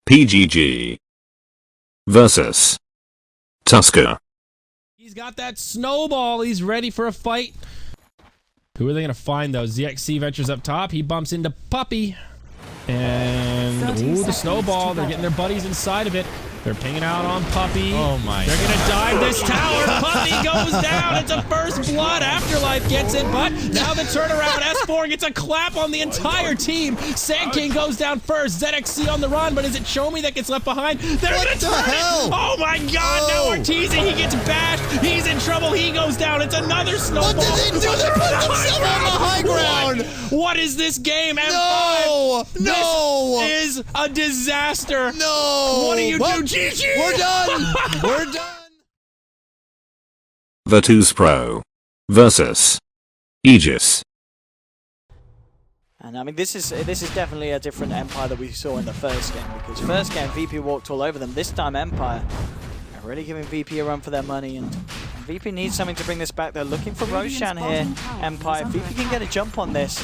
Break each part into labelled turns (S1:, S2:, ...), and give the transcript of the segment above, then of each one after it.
S1: PGG versus Tusker.
S2: He's got that snowball. He's ready for a fight. Who are they going to find, though? ZXC ventures up top. He bumps into Puppy. And, ooh, the snowball. They're getting their buddies inside of it. They're pinging out on Puppy.
S3: Oh my
S2: They're going to dive this tower. Puppy goes down. It's a first blood. Afterlife gets it, but now the turnaround. S4 gets a clap on the entire team. Sand King goes down first. ZXC on the run, but is it Shomi that gets left behind? They're going to turn it. Oh my god, now Arteezy, he gets bashed. He's in trouble. He goes down. It's another snowball.
S3: What did they do? They put themselves on the high ground.
S2: What is this game?
S3: No!
S2: M5.
S3: No!
S2: This is a disaster.
S3: No!
S2: What do you do? GG!
S3: We're done! We're done!
S1: Virtus Pro versus Aegis.
S4: And I mean, this is definitely a different Empire that we saw in the first game, because first game VP walked all over them. This time Empire are really giving VP a run for their money, and VP needs something to bring this back. They're looking for Roshan here. Empire, VP can get a jump on this.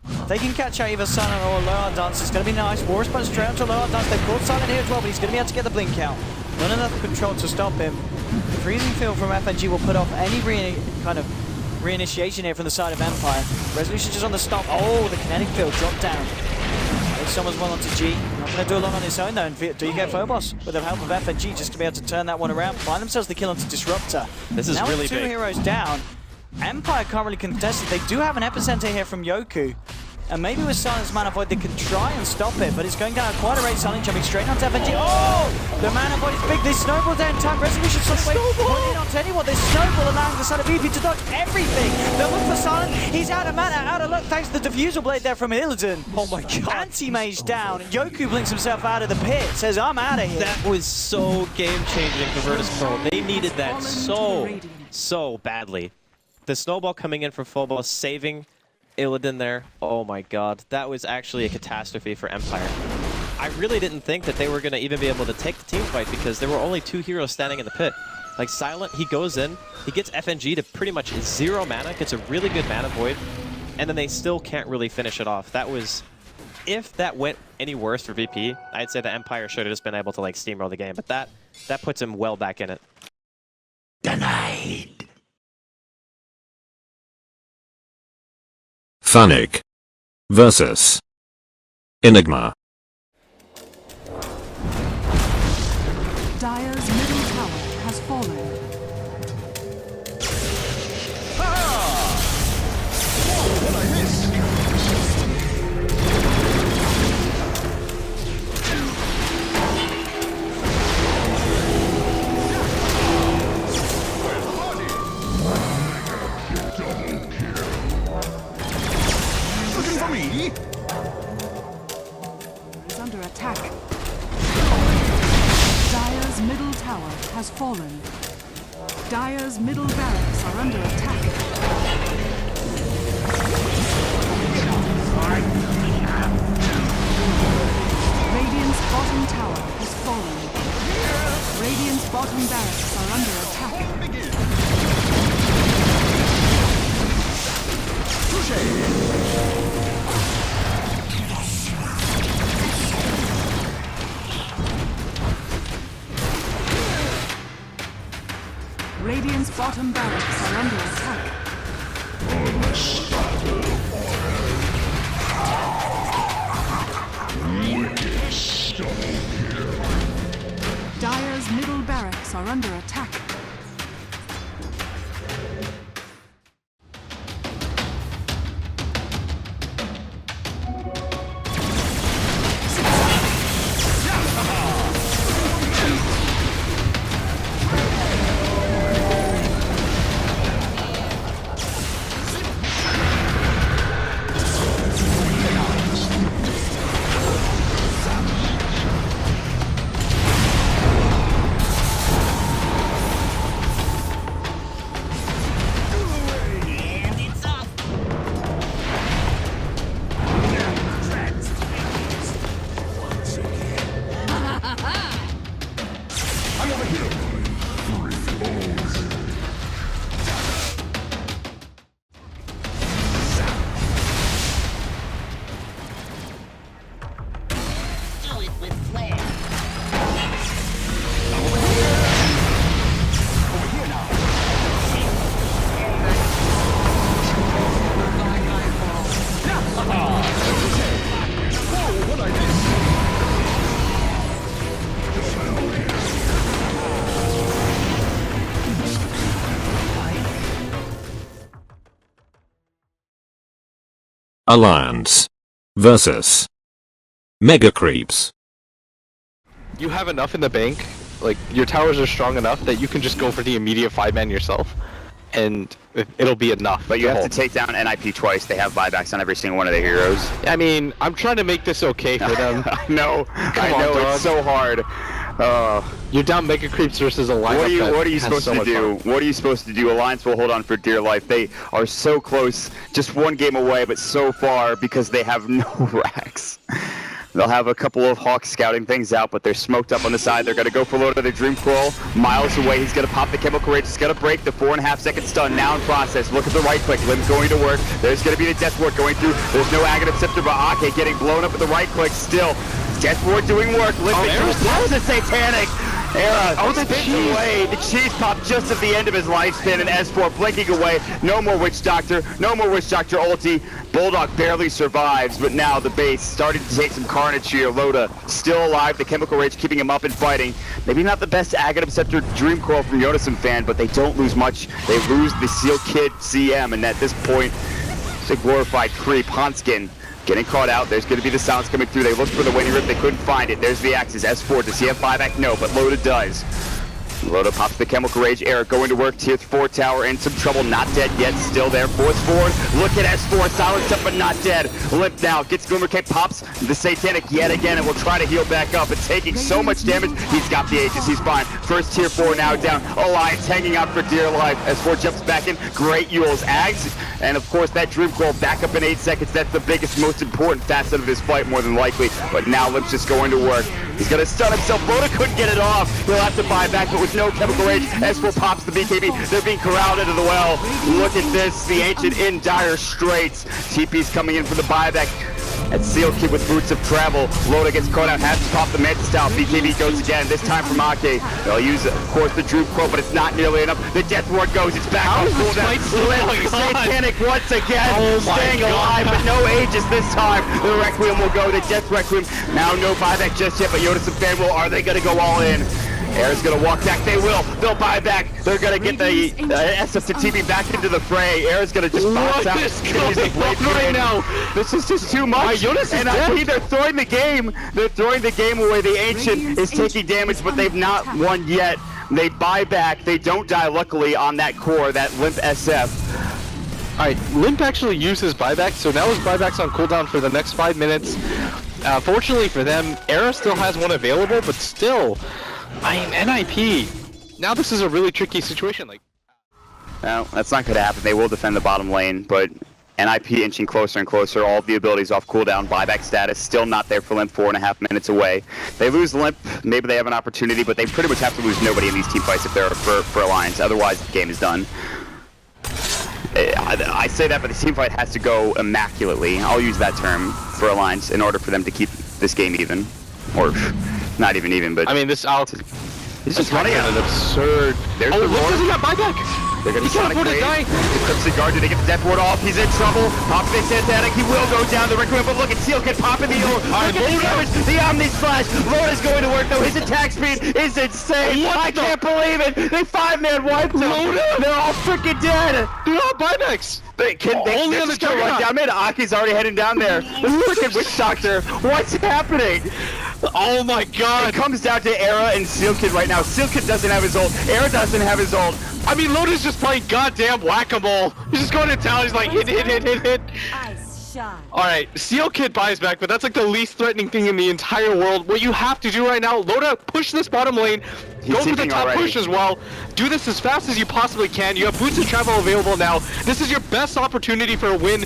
S4: If they can catch out either Silent or Lower Dance, it's going to be nice. Warriors punch straight onto Lower Dance. They've caught Silent here as well, but he's going to be able to get the blink out. Not enough control to stop him. The freezing field from FNG will put off any kind of reinitiation here from the side of Empire. Resolution just on the stop. Oh, the kinetic field dropped down. If someone's well onto G, not going to do a lot on his own though. And do you get Phobos with the help of FNG just to be able to turn that one around, find themselves the kill onto Disruptor.
S5: This is
S4: now
S5: really
S4: with two
S5: big.
S4: heroes down, Empire can't really contest it. They do have an epicenter here from Yoku. And maybe with Silence Mana Void they can try and stop it, but it's going down at quite a rate. Silent jumping straight onto FNG. Oh! The Mana Void is big. They snowball there in time. Resolution some way pointing onto anyone. They snowball allowing the side of VP to dodge everything. They'll look for Silent. He's out of mana, out of luck thanks to the Diffusal Blade there from Illidan. Oh my god. Anti-Mage down. Yoku blinks himself out of the pit. Says, I'm out of here.
S5: That was so game-changing for Virtus Pro. They needed that so badly. The snowball coming in from Phobos, saving Illidan there. Oh my god. That was actually a catastrophe for Empire. I really didn't think that they were going to even be able to take the team fight, because there were only two heroes standing in the pit. Like Silent, he goes in, he gets FNG to pretty much 0 mana, gets a really good mana void, and then they still can't really finish it off. That was... If that went any worse for VP, I'd say the Empire should have just been able to like steamroll the game, but that puts him well back in it.
S1: Denied. Funnik versus Enigma.
S6: Dire's middle tower has fallen. Is under attack. Dire's middle tower has fallen. Dire's middle barracks are under attack. Radiant's bottom tower has fallen. Radiant's bottom barracks are under attack. Radiant's bottom barracks are under attack. Dire's middle barracks are under attack.
S7: with flair.
S1: Alliance versus Mega Creeps.
S7: You have enough in the bank, like your towers are strong enough that you can just go for the immediate 5-man yourself, and it'll be enough.
S8: But you have to take down NIP twice. They have buybacks on every single one of their heroes.
S7: I mean, I'm trying to make this okay for them.
S8: No, I know,
S7: dog.
S8: it's so hard.
S7: You're down Mega Creeps versus a lineup.
S8: What are you supposed to do? What are you supposed to do? Alliance will hold on for dear life. They are so close, just one game away, but so far because they have no racks. They'll have a couple of Hawks scouting things out, but they're smoked up on the side. They're going to go for load of their Dream Crawl. Miles away, he's going to pop the Chemical Rage. He's going to break the 4.5 second stun now in process. Look at the right click. Lim's going to work. There's going to be the Death Ward going through. There's no Aghanim Scepter, but Ake getting blown up with the right click still. Death Ward doing work. Lim that's a Satanic. Era spins away. The cheese pop just at the end of his lifespan, and S4 blinking away. No more Witch Doctor. No more Witch Doctor ulti. Bulldog barely survives, but now the base starting to take some carnage here. Loda still alive. The Chemical Rage keeping him up and fighting. Maybe not the best Aghanim Scepter Dream Crawl from Yonason fan, but they don't lose much. They lose the Seal Kid CM, and at this point, it's a glorified creep. Hanskin getting caught out. There's going to be the sounds coming through. They looked for the Winnie Rip. They couldn't find it. There's the Axis. S4. Does he have buyback? No, but Loda does. Loda pops the Chemical Rage. Eric going to work. Tier 4 tower in some trouble. Not dead yet. Still there. Force forward. Look at S4. Silenced up, but not dead. Limp now. Gets Glimmer Cape. Pops the Satanic yet again and will try to heal back up. It's taking so much damage. He's got the Aegis. He's fine. First Tier 4 now down. Alliance hanging out for dear life. S4 jumps back in. Great Yules. Ags. And of course that Dream Crawl back up in 8 seconds. That's the biggest, most important facet of this fight more than likely. But now Limp's just going to work. He's going to stun himself. Loda couldn't get it off. He'll have to buy back, but with no Chemical Rage, S4 pops the BKB. They're being corralled into the well. Look at this. The Ancient in dire straits. TP's coming in for the buyback. At Seal Kid with Boots of Travel. Loda gets caught out, has to pop the Mantis style. BKB goes again, this time from Ake. They'll use, of course, the Droop Quote, but it's not nearly enough. The Death Ward goes, it's back on cooldown. Satanic once again, staying alive, but no Aegis this time. The Requiem will go, the Death Requiem. Now no buyback just yet, but Yodas and Fan will. Are they going to go all in? Air's gonna walk back, they will. They'll buy back. They're gonna get the SF to TP back into the fray. Air's gonna just bounce out. What is going on right now? This is just too much. And I think they're throwing the game. They're throwing the game away. The Ancient is taking damage, but they've not won yet. They buy back. They don't die, luckily, on that core, that Limp SF.
S7: Alright, Limp actually uses buyback, so now his buyback's on cooldown for the next 5 minutes. Fortunately for them, Era still has one available, but still, I mean, NIP. Now this is a really tricky situation. Like,
S8: no, that's not going to happen. They will defend the bottom lane, but NIP inching closer and closer. All of the abilities off cooldown. Buyback status still not there for Limp. 4.5 minutes away. They lose Limp. Maybe they have an opportunity, but they pretty much have to lose nobody in these team fights if they're for Alliance. Otherwise, the game is done. I say that, but the team fight has to go immaculately. I'll use that term for Alliance in order for them to keep this game even, or not even. But
S7: I mean, this out.
S8: He's just running out.
S7: An absurd.
S8: There's the roar.
S7: Doesn't got buyback.
S8: They're gonna
S7: He can't afford to die.
S8: Eclipse the guard. Did they get the Death Ward off? He's in trouble. Pop the Satanic. He will go down the Requiem, but look at Seal Kid popping the ult. Look at the damage. The Omni Slash. Loda's going to work though. His attack speed is insane. I can't believe it. They 5-man wiped him. They're all freaking dead.
S7: Do not buybacks.
S8: They only on the run down mid. Aki's already heading down there. The freaking Witch Doctor. What's happening?
S7: Oh my god.
S8: It comes down to Era and Seal Kid right now. Seal Kid doesn't have his ult. Era doesn't have his ult.
S7: I mean, Loda's just playing goddamn whack-a-mole. He's just going to town. He's like, hit. Alright, Seal Kid buys back, but that's like the least threatening thing in the entire world. What you have to do right now, Loda, push this bottom lane. Go for the top push as well. Do this as fast as you possibly can. You have Boots of Travel available now. This is your best opportunity for a win.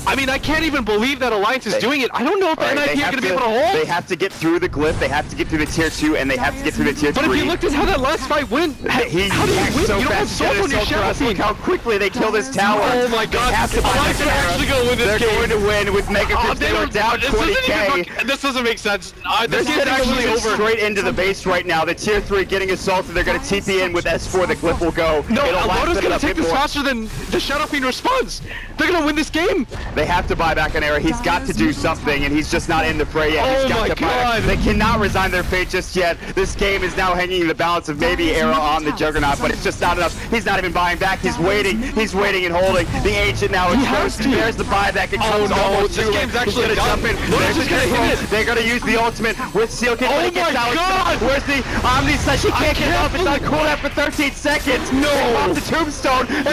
S7: I mean, I can't even believe that Alliance is doing it. I don't know if the NIP are going to be able to hold.
S8: They have to get through the glyph, they have to get through the tier 2, and they have to get through the tier 3.
S7: But if you looked at how that last fight went, how do you win?
S8: So
S7: you don't have Soul on your shadow team.
S8: Look how quickly they kill this tower.
S7: Oh my god, Alliance are actually going to win this game.
S8: They're going to win with Mega Creeps. They are down 20k.
S7: This doesn't make sense.
S8: This is actually over straight into the base right now. The tier 3 getting assaulted. They're going to TP in with S4. The glyph will go.
S7: No, Loda's going to take this faster than the Shadow Fiend responds. They're going to win this game.
S8: They have to buy back an era. He's got to do something, and he's just not in the fray yet. He's got to buy. They cannot resign their fate just yet. This game is now hanging in the balance of maybe era on the Juggernaut, but it's just not enough. He's not even buying back. He's waiting. He's waiting and holding. The Ancient now exposed. There's the buyback. It comes almost too late. He's gonna jump in. They're gonna use the ultimate with Seal Kid.
S7: Oh my God!
S8: Where's the Omni slash? He can't get off. It's on cooldown for 13 seconds. No! Off the tombstone. And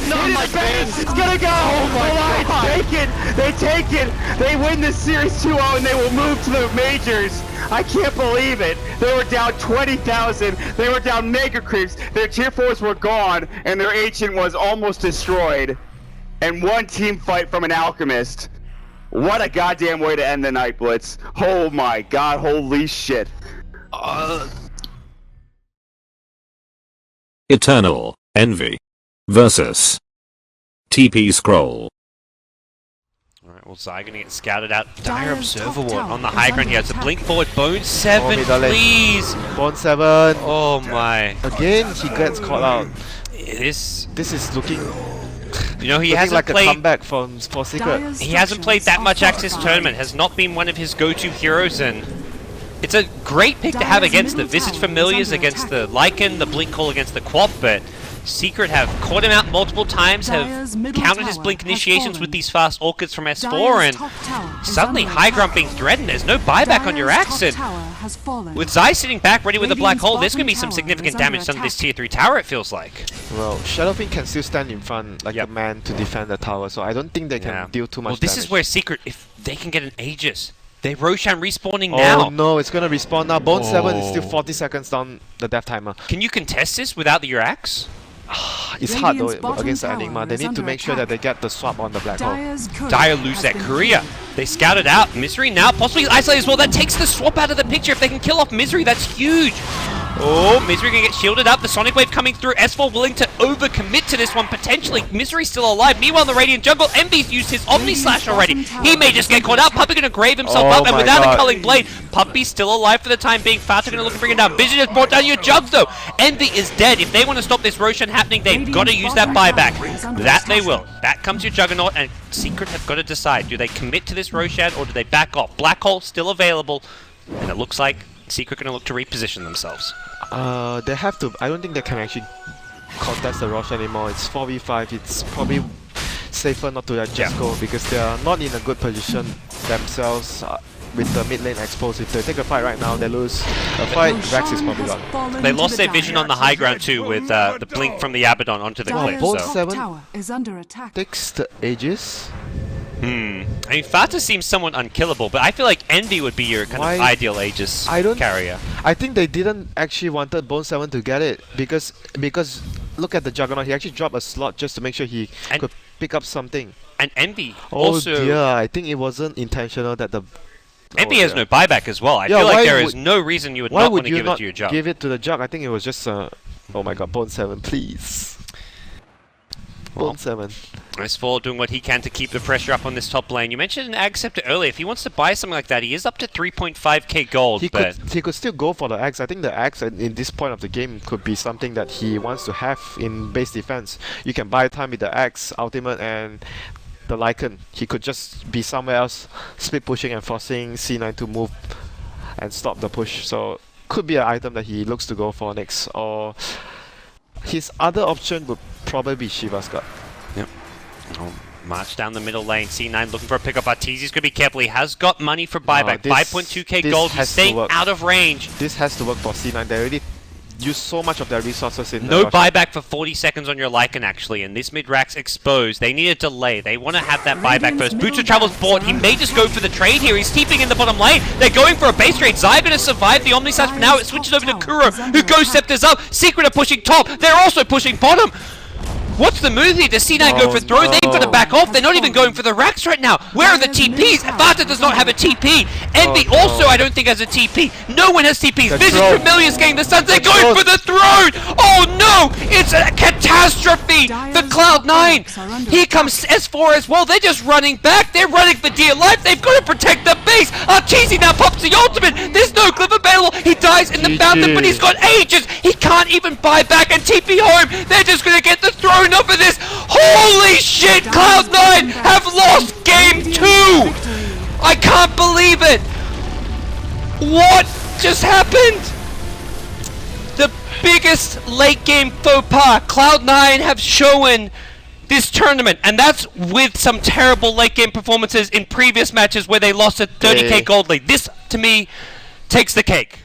S8: not my face. It's gonna go. Oh my God! Take it. They take it. They win this series 2-0 and they will move to the majors. I can't believe it. They were down 20,000. They were down mega creeps. Their tier 4s were gone and their Ancient was almost destroyed. And one team fight from an Alchemist. What a goddamn way to end the night, Blitz. Oh my God, holy shit.
S1: EternalEnvy versus TP Scroll.
S9: Alright, well, Zai gonna get scouted out. Dire Observer Ward on the high ground. He has a blink forward. Bone 7, please!
S3: Bone 7.
S9: Oh my.
S3: Again, he gets caught out.
S9: This
S3: is looking
S9: You know, he hasn't
S3: like
S9: played.
S3: a comeback for Secret.
S9: He hasn't played that much Axis tournament. Has not been one of his go-to heroes, and it's a great pick to have against the Visage Familiars, against the Lycan, the Blink Call against the Quap, but Secret have caught him out multiple times, have countered his Blink initiations with these fast Orchids from S4, and suddenly high ground being threatened. There's no buyback on your Axe, and with Zai sitting back ready with a Black Hole, there's going to be some significant damage done to this tier 3 tower, it feels like.
S3: Well, Shadowfiend can still stand in front like a man to defend the tower, so I don't think they can deal too much damage.
S9: Well, this is where Secret, if they can get an Aegis, they Roshan respawning now.
S3: Oh no, it's gonna respawn now. Bone 7 is still 40 seconds down the death timer.
S9: Can you contest this without your Axe?
S3: It's hard though against the Enigma. They need to make sure that they get the swap on the Black Hole.
S9: Dire lose that courier. They scouted out. Misery now possibly isolated as well. That takes the swap out of the picture. If they can kill off Misery, that's huge. Oh, Misery gonna get shielded up. The Sonic Wave coming through. S4 willing to overcommit to this one potentially. Misery still alive. Meanwhile, the Radiant Jungle, Envy's used his Omni Slash already. He may just get caught out. Puppey gonna grave himself up, and without a Culling Blade, Puppey's still alive for the time being. Fata gonna look to bring it down. Vision has brought down your Jugs though. Envy is dead. If they want to stop this Roshan happening, they've got to use that buyback. That they will. Back comes your Juggernaut, and Secret have got to decide. Do they commit to this Roshan or do they back off? Black Hole still available, and it looks like Secret gonna look to reposition themselves.
S3: They have to. I don't think they can actually contest the Rosh anymore. It's 4v5. It's probably safer not to just go because they are not in a good position themselves with the mid lane exposed. If they take a fight right now, they lose. The fight, Rex is probably gone.
S9: They lost their vision on the high ground too with the blink from the Abaddon onto the cliff.
S3: Bone
S9: So.
S3: 7 takes the Aegis.
S9: I mean, Fata seems somewhat unkillable, but I feel like Envy would be your kind of ideal Aegis carrier.
S3: I think they didn't actually wanted Bone 7 to get it because look at the Juggernaut. He actually dropped a slot just to make sure he could pick up something.
S9: And Envy also.
S3: Oh dear, I think it wasn't intentional that the.
S9: Envy has no buyback as well. I feel like there is no reason you would not want to give it to your Jug.
S3: Give it to the Jug. I think it was just oh my God, Bone 7, please. Bone 7.
S9: S4 doing what he can to keep the pressure up on this top lane. You mentioned an Ag Scepter earlier. If he wants to buy something like that, he is up to 3.5k gold.
S3: He could still go for the Axe. I think the Axe in this point of the game could be something that he wants to have in base defense. You can buy time with the Axe, Ultimate, and the Lycan. He could just be somewhere else, split pushing and forcing C9 to move and stop the push. So could be an item that he looks to go for next. Or his other option would probably be Shiva's God.
S9: Yep. Oh, march down the middle lane. C9 looking for a pickup. Arteezy's going to be careful. He has got money for buyback. 5.2k gold. He's staying out of range.
S3: This has to work for C9. They already used so much of their resources in
S9: no buyback for 40 seconds on your Lycan actually, and this mid-rack's exposed. They need a delay. They want to have that buyback first. Boots of Travel's bought. He may just go for the trade here. He's keeping in the bottom lane. They're going for a base trade. Zai going to survive the Omni Slash for now. It switches over to Kuro, who goes Scepters up. Secret are pushing top. They're also pushing bottom. What's the move here? Does C9 go for throw? They've got to back off. They're not even going for the racks right now. Where are the TPs? Fata does not have a TP. Envy also, I don't think, has a TP. No one has TPs. Visage Familiar's getting the stuns. They're going for the throne. Oh no! It's a catastrophe for Cloud9. Here comes S4 as well. They're just running back. They're running for dear life. They've got to protect the base. Arteezy now pops the ultimate. There's no clip available. He does guys in the fountain, but he's got Aegis. He can't even buy back and TP home. They're just going to get the throne over this. Holy shit, Cloud9 have lost game 2. I can't believe it. What just happened? The biggest late game faux pas Cloud9 have shown this tournament, and that's with some terrible late game performances in previous matches where they lost a 30k gold lead. This, to me, takes the cake.